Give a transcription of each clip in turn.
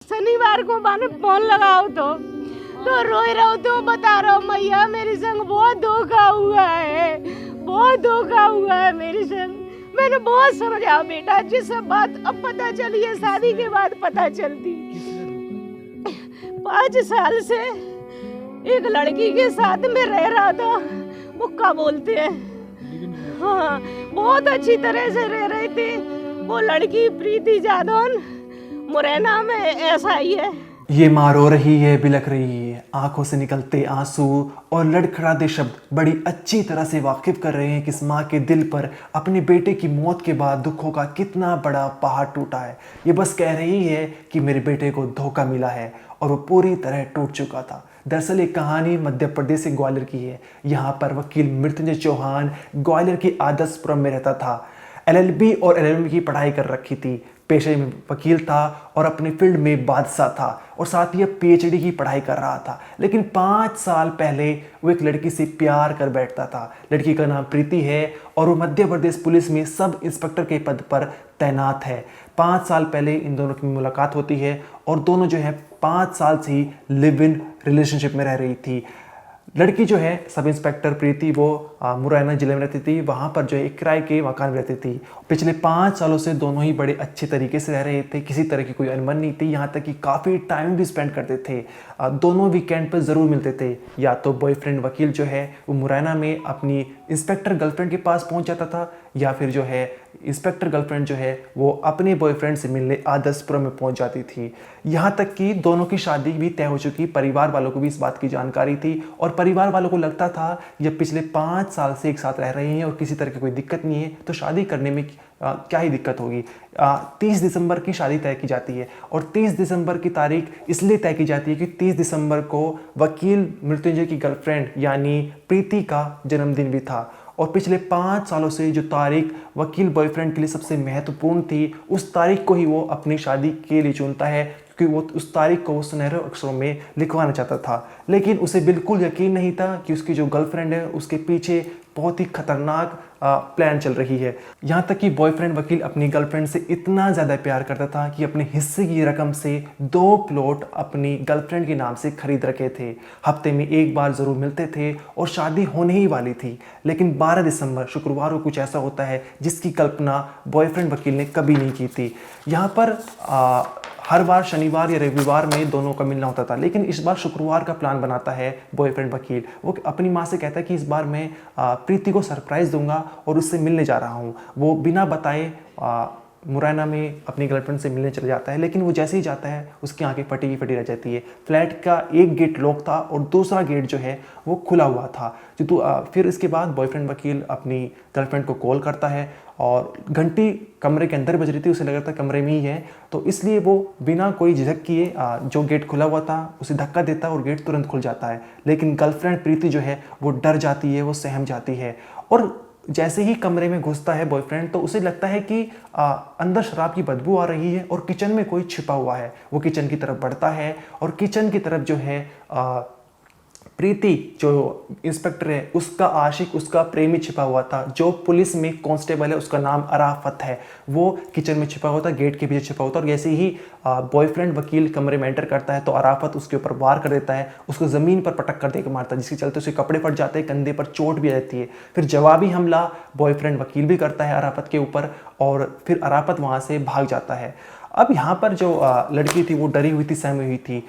शनिवार को मैंने फोन लगाओ तो रोई रहा हूँ, तो बता रहा हूँ मैया मेरे संग बहुत धोखा हुआ है, बहुत धोखा हुआ है मेरे संग। मैंने बहुत समझाया बेटा, जिस बात अब पता चली है शादी के बाद पता चलती। 5 साल से एक लड़की के साथ में रह रहा था, मुक्का बोलते हैं। हाँ, बहुत अच्छी तरह से रह रहे थे। वो लड़की प्रीति जादौन मुरैना में ऐसा ही है। ये माँ रो रही है, बिलख रही है, आंखों से निकलते आंसू और लड़खड़ाते शब्द बड़ी अच्छी तरह से वाकिफ कर रहे हैं कि इस माँ के दिल पर अपने बेटे की मौत के बाद दुखों का कितना बड़ा पहाड़ टूटा है। ये बस कह रही है कि मेरे बेटे को धोखा मिला है और वो पूरी तरह टूट चुका था। दरअसल एक कहानी मध्य प्रदेश से ग्वालियर की है। यहाँ पर वकील मृत्युंजय चौहान ग्वालियर के आदर्शपुरम में रहता था। LLB और LLM की पढ़ाई कर रखी थी, पेशे में वकील था और अपने फील्ड में बादशाह था और साथ ही PhD की पढ़ाई कर रहा था। लेकिन 5 साल पहले वो एक लड़की से प्यार कर बैठता था। लड़की का नाम प्रीति है और वो मध्य प्रदेश पुलिस में सब इंस्पेक्टर के पद पर तैनात है। 5 साल पहले इन दोनों की मुलाकात होती है और दोनों जो है 5 साल से ही लिव इन रिलेशनशिप में रह रही थी। लड़की जो है सब इंस्पेक्टर प्रीति वो मुरैना जिले में रहती थी। वहाँ पर जो है एक किराए के मकान में रहती थी। पिछले 5 सालों से दोनों ही बड़े अच्छे तरीके से रह रहे थे, किसी तरह की कोई अनबन नहीं थी। यहाँ तक कि काफ़ी टाइम भी स्पेंड करते थे। दोनों वीकेंड पर ज़रूर मिलते थे। या तो बॉयफ्रेंड वकील जो है वो मुरैना में अपनी इंस्पेक्टर गर्लफ्रेंड के पास पहुँच जाता था, या फिर जो है इंस्पेक्टर गर्लफ्रेंड जो है वो अपने बॉयफ्रेंड से मिलने आदर्शपुरम में पहुंच जाती थी। यहाँ तक कि दोनों की शादी भी तय हो चुकी। परिवार वालों को भी इस बात की जानकारी थी और परिवार वालों को लगता था ये पिछले 5 साल से एक साथ रह रहे हैं और किसी तरह की कोई दिक्कत नहीं है, तो शादी करने में क्या ही दिक्कत होगी। 30 दिसंबर की शादी तय की जाती है और 30 दिसंबर की तारीख इसलिए तय की जाती है कि 30 दिसंबर को वकील मृत्युंजय की गर्लफ्रेंड यानी प्रीति का जन्मदिन भी था। और पिछले 5 सालों से जो तारीख वकील बॉयफ्रेंड के लिए सबसे महत्वपूर्ण थी, उस तारीख को ही वो अपनी शादी के लिए चुनता है, क्योंकि वो उस तारीख को वो सुनहरे अक्षरों में लिखवाना चाहता था। लेकिन उसे बिल्कुल यकीन नहीं था कि उसकी जो गर्लफ्रेंड है उसके पीछे बहुत ही खतरनाक प्लान चल रही है। यहाँ तक कि बॉयफ्रेंड वकील अपनी गर्लफ्रेंड से इतना ज़्यादा प्यार करता था कि अपने हिस्से की रकम से 2 प्लॉट अपनी गर्लफ्रेंड के नाम से खरीद रखे थे। हफ्ते में एक बार ज़रूर मिलते थे और शादी होने ही वाली थी। लेकिन 12 दिसंबर शुक्रवार को कुछ ऐसा होता है जिसकी कल्पना बॉयफ्रेंड वकील ने कभी नहीं की थी। यहाँ पर हर बार शनिवार या रविवार में दोनों का मिलना होता था, लेकिन इस बार शुक्रवार का प्लान बनाता है बॉयफ्रेंड वकील। वो अपनी माँ से कहता है कि इस बार मैं प्रीति को सरप्राइज़ दूंगा और उससे मिलने जा रहा हूँ। वो बिना बताए मुरैना में अपनी गर्लफ्रेंड से मिलने चले जाता है, लेकिन वो जैसे ही जाता है उसकी आंखें फटी की फटी रह जाती है। फ्लैट का एक गेट लॉक था और दूसरा गेट जो है वो खुला हुआ था। फिर इसके बाद बॉयफ्रेंड वकील अपनी गर्लफ्रेंड को कॉल करता है और घंटी कमरे के अंदर बज रही थी, उसे लग रहा था कमरे में ही है, तो इसलिए वो बिना कोई झिझक किए जो गेट खुला हुआ था उसे धक्का देता है और गेट तुरंत खुल जाता है। लेकिन गर्लफ्रेंड प्रीति जो है वो डर जाती है, वो सहम जाती है और जैसे ही कमरे में घुसता है बॉयफ्रेंड तो उसे लगता है कि अंदर शराब की बदबू आ रही है और किचन में कोई छिपा हुआ है। वो किचन की तरफ बढ़ता है और किचन की तरफ जो है प्रीति जो इंस्पेक्टर है उसका आशिक, उसका प्रेमी छिपा हुआ था। जो पुलिस में कांस्टेबल है उसका नाम अराफत है, वो किचन में छिपा हुआ था, गेट के पीछे छिपा हुआ था। और जैसे ही बॉयफ्रेंड वकील कमरे में एंटर करता है तो अराफत उसके ऊपर वार कर देता है, उसको ज़मीन पर पटक कर देकर मारता है, जिसके चलते उसके कपड़े फट जाते हैं, कंधे पर चोट भी आ जाती है। फिर जवाबी हमला बॉयफ्रेंड वकील भी करता है अराफत के ऊपर और फिर अराफत वहाँ से भाग जाता है। अब यहाँ पर जो लड़की थी वो डरी हुई थी, सहमी हुई थी।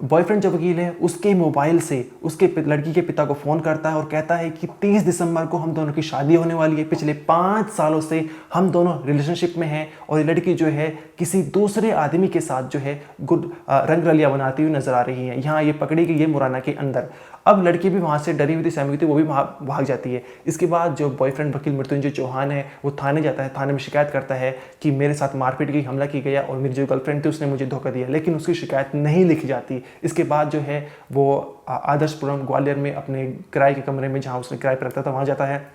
बॉयफ्रेंड जो वकील है उसके मोबाइल से उसके लड़की के पिता को फ़ोन करता है और कहता है कि 30 दिसंबर को हम दोनों की शादी होने वाली है। पिछले 5 सालों से हम दोनों रिलेशनशिप में हैं और ये लड़की जो है किसी दूसरे आदमी के साथ जो है रंग रलिया बनाती हुई नजर आ रही है। यहाँ ये पकड़ी गई है मुरैना के अंदर। अब लड़की भी वहाँ से डरी हुई थी, सहमी हुई थी, वो भी भाग जाती है। इसके बाद जो बॉयफ्रेंड वकील मृत्युंजय चौहान है वो थाने जाता है, थाने में शिकायत करता है कि मेरे साथ मारपीट की, हमला की गया और मेरी जो गर्लफ्रेंड थी उसने मुझे धोखा दिया, लेकिन उसकी शिकायत नहीं लिखी जाती। इसके बाद जो है वो आदर्शपुरम ग्वालियर में अपने किराए के कमरे में जहाँ उसने किराए पर रखता था वहाँ जाता है,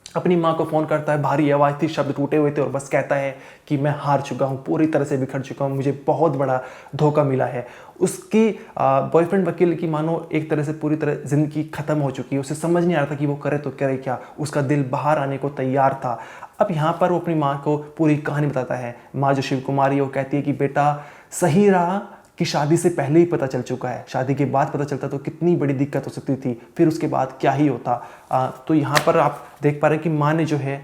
अपनी माँ को फ़ोन करता है। भारी आवाज़ थी, शब्द टूटे हुए थे और बस कहता है कि मैं हार चुका हूँ, पूरी तरह से बिखर चुका हूँ, मुझे बहुत बड़ा धोखा मिला है। उसकी बॉयफ्रेंड वकील की मानो एक तरह से पूरी तरह ज़िंदगी ख़त्म हो चुकी है। उसे समझ नहीं आ रहा था कि वो करे तो करे क्या। उसका दिल बाहर आने को तैयार था। अब यहाँ पर वो अपनी माँ को पूरी कहानी बताता है। माँ जो शिव कुमारी वो कहती है कि बेटा सही रहा कि शादी से पहले ही पता चल चुका है, शादी के बाद पता चलता तो कितनी बड़ी दिक्कत हो सकती थी, फिर उसके बाद क्या ही होता। तो यहाँ पर आप देख पा रहे हैं कि माँ ने जो है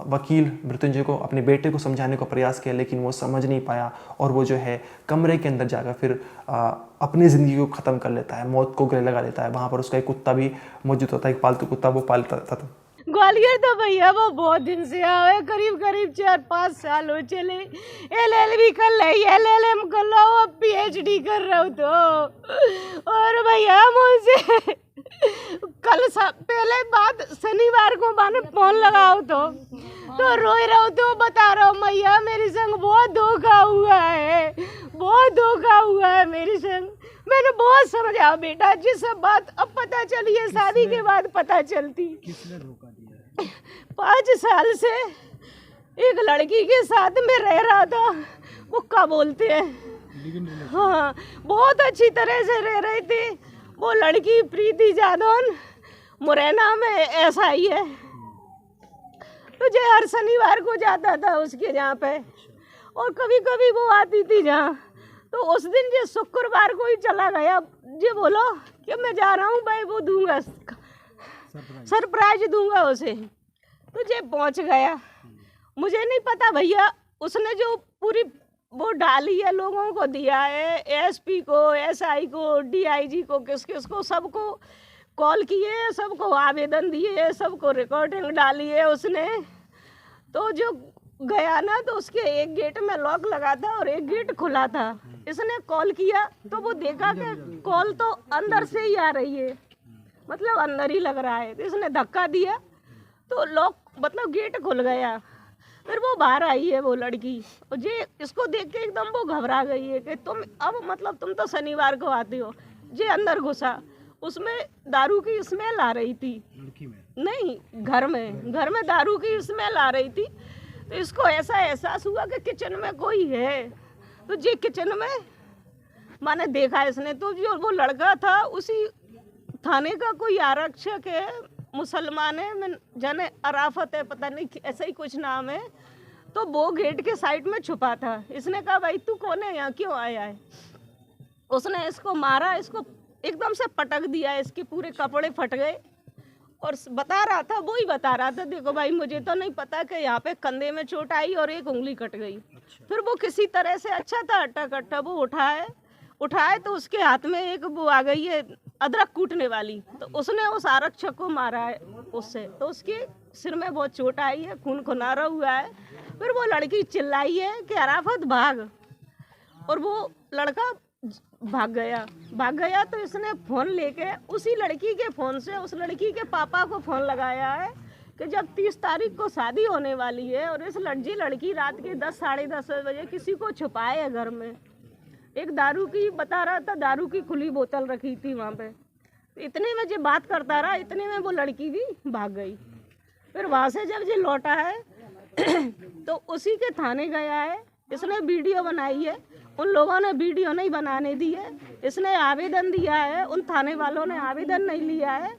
वकील मृत्युंजय को अपने बेटे को समझाने का प्रयास किया, लेकिन वो समझ नहीं पाया और वो जो है कमरे के अंदर जाकर फिर अपनी ज़िंदगी को ख़त्म कर लेता है, मौत को गले लगा लेता है। वहाँ पर उसका एक कुत्ता भी मौजूद होता है, एक पालतू कुत्ता वो पालता था। ग्वालियर तो भैया वो बहुत दिन से आवे, करीब करीब 4-5 साल हो चले। LLB कर रही, LLM कर लो, अब PhD कर रहा हूँ तो। और भैया मुझे कल पहले बात शनिवार को मैंने फोन लगाओ तो रोई रहा हूँ, तो बता रहा हूँ भैया मेरे संग बहुत धोखा हुआ है, बहुत धोखा हुआ है मेरे संग। मैंने बहुत समझाया बेटा, जिस बात अब पता चली है शादी के बाद पता चलती। किसने धोखा दिया? 5 साल से एक लड़की के साथ में रह रहा था, वो क्या बोलते हैं, हाँ बहुत अच्छी तरह से रह रही थी। वो लड़की प्रीति जादौन मुरैना में ऐसा ही है। मुझे हर शनिवार को जाता था उसके जहाँ पे, और कभी कभी वो आती थी जहाँ। तो उस दिन जो शुक्रवार को ही चला गया, जो बोलो कि मैं जा रहा हूँ भाई, वो दूंगा सरप्राइज दूंगा उसे। तो जे पहुँच गया, मुझे नहीं पता भैया उसने जो पूरी वो डाली है, लोगों को दिया है, ASP को, SI को, DIG को, किस किस को, सबको कॉल किए, सबको आवेदन दिए, सबको रिकॉर्डिंग डाली है उसने। तो जो गया ना, तो उसके एक गेट में लॉक लगा था और एक गेट खुला था। इसने कॉल किया तो वो देखा कि कॉल तो अंदर से ही आ रही है, मतलब अंदर ही लग रहा है। तो इसने धक्का दिया तो लॉक मतलब गेट खुल गया। फिर वो बाहर आई है वो लड़की, और ये इसको देख के एकदम वो घबरा गई है कि तुम अब मतलब तुम तो शनिवार को आते हो। ये अंदर घुसा, उसमें दारू की स्मेल आ रही थी, लड़की में नहीं घर में दारू की स्मेल आ रही थी। तो इसको ऐसा एहसास हुआ कि किचन में कोई है। तो ये किचन में मैंने देखा इसने, तो जो वो लड़का था उसी थाने का कोई आरक्षक है, मुसलमान है, मैं जाने अराफत है, पता नहीं ऐसा ही कुछ नाम है। तो वो गेट के साइड में छुपा था। इसने कहा भाई तू कौन है, यहाँ क्यों आया है। उसने इसको मारा, इसको एकदम से पटक दिया, इसके पूरे कपड़े फट गए। और बता रहा था, वो ही बता रहा था, देखो भाई मुझे तो नहीं पता कि यहाँ पे कंधे में चोट आई और एक उंगली कट गई। फिर वो किसी तरह से अच्छा था अट्टा कट्टा, वो उठाए तो उसके हाथ में एक वो आ गई है अदरक कूटने वाली। तो उसने उस आरक्षक को मारा है उससे, तो उसके सिर में बहुत चोट आई है, खून खुनारा हुआ है। फिर वो लड़की चिल्लाई है कि अराफत भाग, और वो लड़का भाग गया। तो इसने फ़ोन लेके उसी लड़की के फ़ोन से उस लड़की के पापा को फ़ोन लगाया है कि जब 30 तारीख को शादी होने वाली है और इस लड़की रात के 10 साढ़े 10 बजे किसी को छुपाए है घर में। एक दारू की बता रहा था, दारू की खुली बोतल रखी थी वहाँ पे। इतने में जो बात करता रहा, इतने में वो लड़की भी भाग गई। फिर वहाँ से जब ये लौटा है तो उसी के थाने गया है, इसने वीडियो बनाई है। उन लोगों ने वीडियो नहीं बनाने दी है, इसने आवेदन दिया है, उन थाने वालों ने आवेदन नहीं लिया है,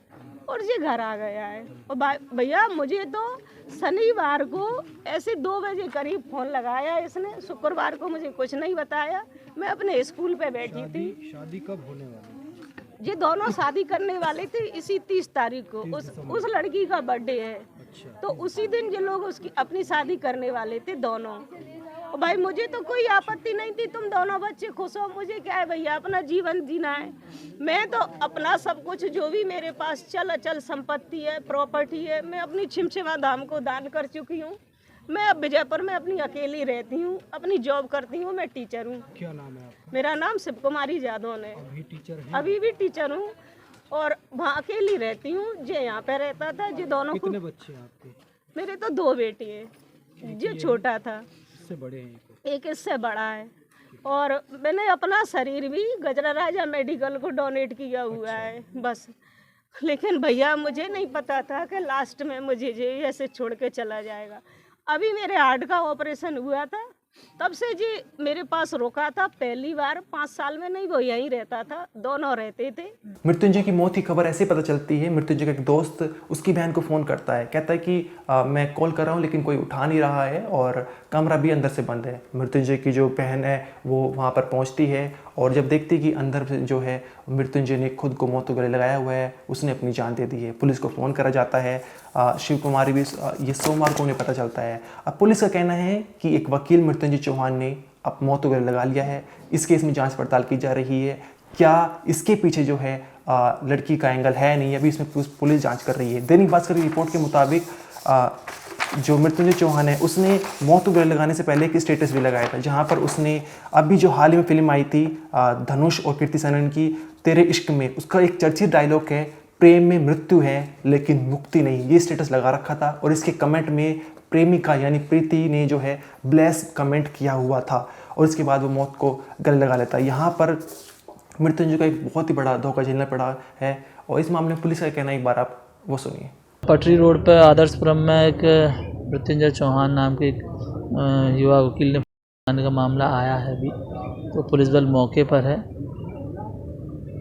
और ये घर आ गया है। और भैया मुझे तो शनिवार को ऐसे 2 बजे करीब फ़ोन लगाया इसने, शुक्रवार को मुझे कुछ नहीं बताया। मैं अपने स्कूल पे बैठी थी। शादी कब होने वाली? ये दोनों शादी करने वाले थे इसी 30 तारीख को, उस लड़की का बर्थडे है। अच्छा। तो उसी दिन ये लोग उसकी अपनी शादी करने वाले थे दोनों। और भाई मुझे तो कोई आपत्ति नहीं थी, तुम दोनों बच्चे खुश हो, मुझे क्या है भैया, अपना जीवन जीना है। मैं तो अपना सब कुछ जो भी मेरे पास चल अचल संपत्ति है, प्रॉपर्टी है, मैं अपनी छिमछिमा धाम को दान कर चुकी हूँ। मैं अब विजयपुर में अपनी अकेली रहती हूँ, अपनी जॉब करती हूँ, मैं टीचर हूँ। क्या नाम है आपका? मेरा नाम शिव कुमारी जादौन है। अभी टीचर है? अभी भी टीचर हूँ, और वहाँ अकेली रहती हूँ। जे यहाँ पे रहता था, जे दोनों को। कितने बच्चे हैं आपके? मेरे तो 2 बेटे हैं, जो छोटा था, इससे बड़े हैं? एक इससे बड़ा है। और मैंने अपना शरीर भी गजरा राजा मेडिकल को डोनेट किया हुआ है बस। लेकिन भैया मुझे नहीं पता था कि लास्ट में मुझे ये ऐसे छोड़ के चला जाएगा। अभी मेरे हार्ट का ऑपरेशन हुआ था, तब से जी मेरे पास रोका था पहली बार, 5 साल में नहीं, वो यहीं रहता था, दोनों रहते थे। मृत्युंजय की मौत की खबर ऐसे पता चलती है, मृत्युंजय का एक दोस्त उसकी बहन को फ़ोन करता है, कहता है कि मैं कॉल कर रहा हूँ लेकिन कोई उठा नहीं रहा है और कमरा भी अंदर से बंद है। मृत्युंजय की जो बहन है वो वहाँ पर पहुँचती है और जब देखती है कि अंदर से जो है मृत्युंजय ने खुद को मौत को गले लगाया हुआ है, उसने अपनी जान दे दी है। पुलिस को फ़ोन करा जाता है। शिव कुमारी भी ये सोमवार को उन्हें पता चलता है। अब पुलिस का कहना है कि एक वकील मृत्युंजय चौहान ने अब मौत को गले लगा लिया है। इस केस में जांच पड़ताल की जा रही है। क्या इसके पीछे जो है लड़की का एंगल है नहीं, अभी इसमें पुलिस जांच कर रही है। दैनिक भास्कर की रिपोर्ट के मुताबिक जो मृत्युंजय चौहान है उसने मौत को गले लगाने से पहले एक स्टेटस भी लगाया था, जहां पर उसने अभी जो हाल ही में फिल्म आई थी धनुष और कृति सनन की तेरे इश्क में, उसका एक चर्चित डायलॉग है, प्रेम में मृत्यु है लेकिन मुक्ति नहीं। ये स्टेटस लगा रखा था और इसके कमेंट में प्रेमिका यानी प्रीति ने जो है ब्लेस कमेंट किया हुआ था और इसके बाद वो मौत को गले लगा लेता है। यहाँ पर मृत्युंजय का एक बहुत ही बड़ा धोखा झेलना पड़ा है और इस मामले में पुलिस का कहना एक बार आप वो सुनिए। पटरी रोड पर आदर्शपुरम में एक मृत्युंजय चौहान नाम के एक युवा वकील ने आने का मामला आया है अभी, तो पुलिस बल मौके पर है।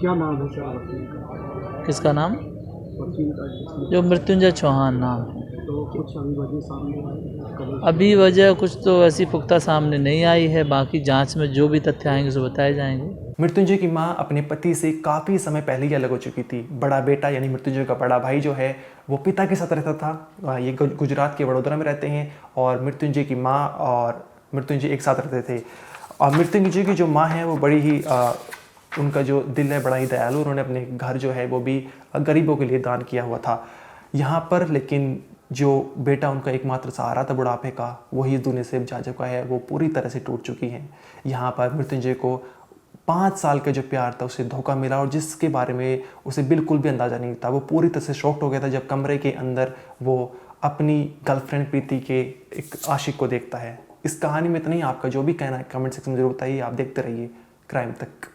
क्या नाम है सर वकील का? किसका नाम? वकील का जो मृत्युंजय चौहान नाम है। तो कुछ अभी वजह सामने आई? अभी वजह कुछ तो ऐसी पुख्ता सामने नहीं आई है, बाकी जांच में जो भी तथ्य आएंगे उसे बताए जाएंगे। मृत्युंजय की मां अपने पति से काफ़ी समय पहले ही अलग हो चुकी थी। बड़ा बेटा यानी मृत्युंजय का बड़ा भाई जो है वो पिता के साथ रहता था। ये गुजरात के वडोदरा में रहते हैं और मृत्युंजय की मां और मृत्युंजय एक साथ रहते थे। और मृत्युंजय की जो मां है वो बड़ी ही उनका जो दिल है बड़ा ही दयालु, उन्होंने अपने घर जो है वो भी गरीबों के लिए दान किया हुआ था यहाँ पर। लेकिन जो बेटा उनका एकमात्र सहारा था बुढ़ापे का, वही इस दुनिया से जा चुका है, वो पूरी तरह से टूट चुकी हैं। यहाँ पर मृत्युंजय को 5 साल का जो प्यार था उसे धोखा मिला और जिसके बारे में उसे बिल्कुल भी अंदाज़ा नहीं था। वो पूरी तरह से शॉक्ड हो गया था जब कमरे के अंदर वो अपनी गर्लफ्रेंड प्रीति के एक आशिक को देखता है। इस कहानी में इतना ही। आपका जो भी कहना है कमेंट सेक्शन में जरूर बताइए। आप देखते रहिए क्राइम तक।